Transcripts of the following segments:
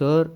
Sir.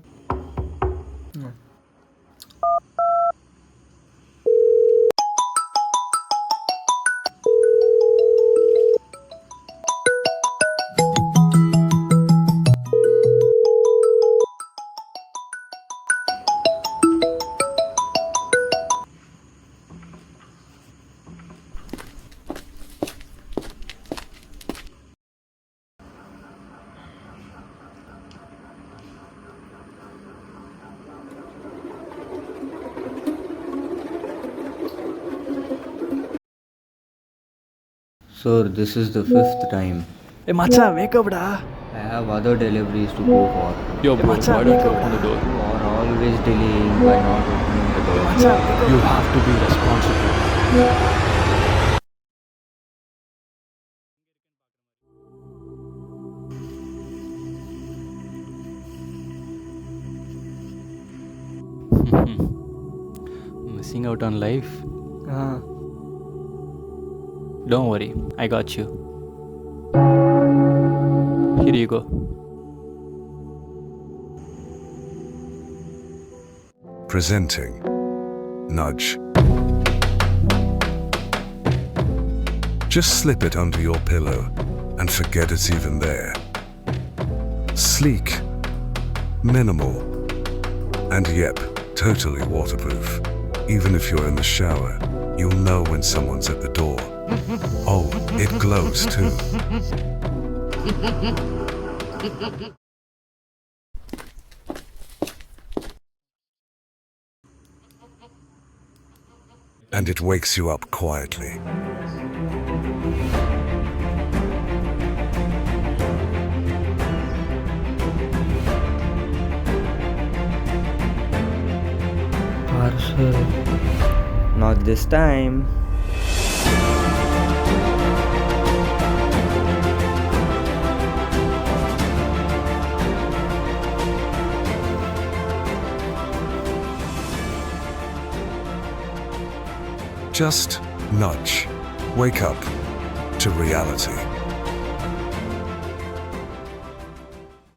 Sir, this is the fifth time. Hey, Macha, wake up, da. I have other deliveries to go for. Yo, bro, Macha, why don't you wake up, open the door? You are always delaying by not opening the door. Macha, wake up. You have to be responsible. Missing out on life? Don't worry, I got you. Here you go. Presenting Nudge. Just slip it under your pillow and forget it's even there. Sleek, minimal, and yep, totally waterproof. Even if you're in the shower, you'll know when someone's at the door. Oh, it glows too. And it wakes you up quietly. Parcel. Not this time. Just nudge. Wake up to reality.